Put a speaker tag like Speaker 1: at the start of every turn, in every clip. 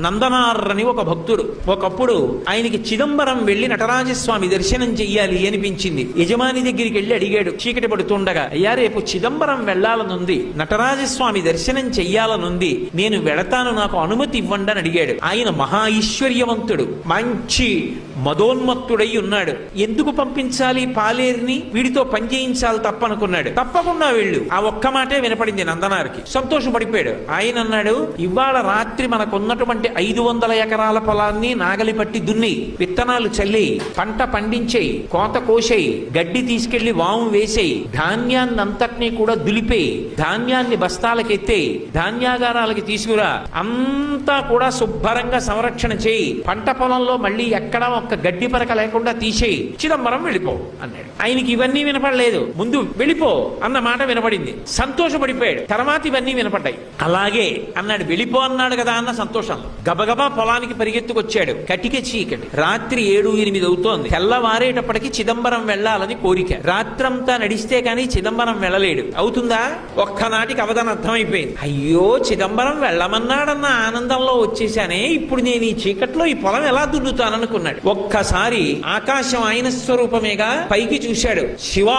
Speaker 1: నందనార్ అని ఒక భక్తుడు. ఒకప్పుడు ఆయనకి చిదంబరం వెళ్లి నటరాజస్వామి దర్శనం చెయ్యాలి అనిపించింది. యజమాని దగ్గరికి వెళ్లి అడిగాడు చీకటి పడుతుండగా, అయ్యా రేపు చిదంబరం వెళ్లాలనుంది, నటరాజస్వామి దర్శనం చెయ్యాలనుంది, నేను వెళతాను, నాకు అనుమతి ఇవ్వండి అని అడిగాడు. ఆయన మహా ఐశ్వర్యవంతుడు, మంచి మదోన్మత్తుడై ఉన్నాడు. ఎందుకు పంపించాలి పాలేరుని, వీడితో పని చేయించాలి తప్పనుకున్నాడు. తప్పకుండా వెళ్ళు, ఆ ఒక్క మాటే వినపడింది నందనారికి. సంతోషపడిపోయాడు. ఆయన అన్నాడు, ఇవాళ రాత్రి మనకున్నటువంటి 500 ఎకరాల పొలాన్ని నాగలి పట్టి దున్ని, విత్తనాలు చల్లి, పంట పండించేయి, కోత కోసేయి, గడ్డి తీసుకెళ్లి వాము వేసేయి, ధాన్యాన్ని అంతటినీ కూడా దులిపేయి, ధాన్యాన్ని బస్తాలకెత్తేయి, ధాన్యాగారాలకి తీసుకురా, అంతా కూడా శుభ్రంగా సంరక్షణ చేయి, పంట పొలంలో మళ్ళీ ఎక్కడా ఒక్క గడ్డి పరక లేకుండా తీసేయి, చిదంబరం వెళ్ళిపో అన్నాడు. ఆయనకి ఇవన్నీ వినపడలేదు, ముందు వెళ్ళిపో అన్న మాట వినపడింది. సంతోషపడిపోయాడు. తర్వాత ఇవన్నీ వినపడ్డాయి. అలాగే అన్నాడు, వెళ్ళిపో అన్నాడు కదా అన్న సంతోషంలో గబగబా పొలానికి పరిగెత్తుకొచ్చాడు. కటిక చీకటి, రాత్రి 7-8 అవుతోంది. తెల్లవారేటప్పటికి చిదంబరం వెళ్లాలని కోరిక. రాత్రంతా నడిస్తే కానీ చిదంబరం వెళ్ళలేడు. అవుతుందా? ఒక్కనాటికి అవధానం అర్థమైపోయింది. అయ్యో, చిదంబరం వెళ్ళమన్నాడన్న ఆనందంలో వచ్చేసానే, ఇప్పుడు నేను ఈ చీకట్లో ఈ పొలం ఎలా దున్నుతాననుకున్నాడు. ఒక్కసారి ఆకాశం ఆయన స్వరూపమేగా, పైకి చూశాడు. శివా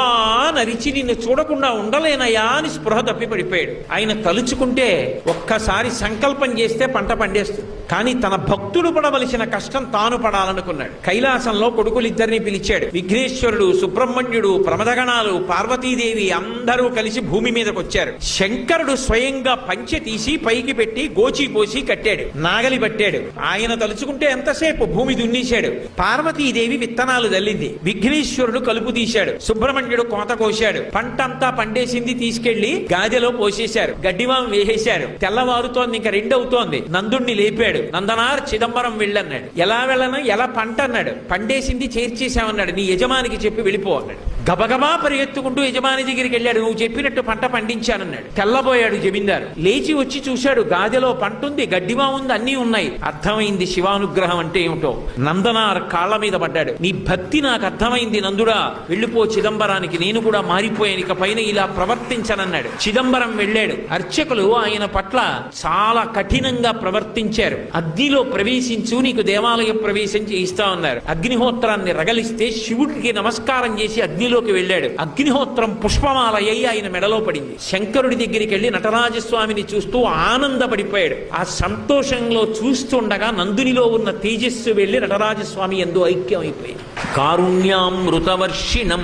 Speaker 1: నరిచి నిన్ను చూడకుండా ఉండలేనయా అని స్పృహ తప్పి పడిపోయాడు. ఆయన తలుచుకుంటే ఒక్కసారి సంకల్పం చేస్తే పంట పండేస్తుంది. కానీ తన భక్తుడు పడవలసిన కష్టం తాను పడాలనుకున్నాడు. కైలాసంలో కొడుకులిద్దరిని పిలిచాడు. విఘ్నేశ్వరుడు, సుబ్రహ్మణ్యుడు, ప్రమదగణాలు, పార్వతీదేవి అందరూ కలిసి భూమి మీదకి వచ్చారు. శంకరుడు స్వయంగా పంచె తీసి పైకి పెట్టి గోచి పోసి కట్టాడు, నాగలి పట్టాడు. ఆయన తలుచుకుంటే ఎంతసేపు భూమి దున్నేశాడు. పార్వతీదేవి విత్తనాలు జల్లింది. విఘ్నేశ్వరుడు కలుపు తీశాడు. సుబ్రహ్మణ్యుడు కోత కోశాడు. పంటంతా పండేసింది, తీసుకెళ్లి గాదెలో పోసేశారు. గడ్డివాం వేసేశారు. తెల్లవారుతోంది, ఇంకా 2 అవుతోంది. నందుణ్ణి లేపాడు. నందనార్ చిదంబరం వెళ్ళన్నాడు. ఎలా వెళ్ళను, ఎలా పంట అన్నాడు. పండేసింది చేర్చేశామన్నాడు. నీ యజమానికి చెప్పి వెళ్ళిపో అన్నాడు. గబగబా పరిగెత్తుకుంటూ యజమాని దగ్గరికి వెళ్ళాడు. నువ్వు చెప్పినట్టు పంట పండించానన్నాడు. తెల్లబోయాడు జమీందారు. లేచి వచ్చి చూశాడు, గాదెలో పంట ఉంది, గడ్డివా ఉంది, అన్నీ ఉన్నాయి. అర్థమైంది శివానుగ్రహం అంటే ఏమిటో. నందనార్ కాళ్ల మీద పడ్డాడు. నీ భక్తి నాకు అర్థమైంది నందుడా, వెళ్ళిపో చిదంబరానికి, నేను కూడా మారిపోయాను, ఇక పైన ఇలా ప్రవర్తించనన్నాడు. చిదంబరం వెళ్ళాడు. అర్చకులు ఆయన పట్ల చాలా కఠినంగా ప్రవర్తించారు. అగ్నిలో ప్రవేశించు, నీకు దేవాలయ ప్రవేశం చేయిస్తా ఉన్నారు. అగ్నిహోత్రాన్ని రగలిస్తే శివుడికి నమస్కారం చేసి అగ్నిలోకి వెళ్ళాడు. అగ్నిహోత్రం పుష్పమాల అయి ఆయన మెడలో పడింది. శంకరుడి దగ్గరికి వెళ్లి నటరాజస్వామిని చూస్తూ ఆనందపడిపోయాడు. ఆ సంతోషంలో చూస్తుండగా నందునిలో ఉన్న తేజస్సు వెళ్లి నటరాజస్వామి ఎందు ఐక్యం అయిపోయింది. కారుణ్యామృతవర్షిణం,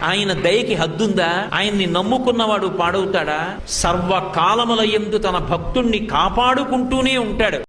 Speaker 1: ఆయన దయకి హద్దుందా? ఆయన్ని నమ్ముకున్నవాడు పాడవుతాడా? సర్వకాలముల యందు తన భక్తుణ్ణి కాపాడుకుంటూనే ఉంటాడు.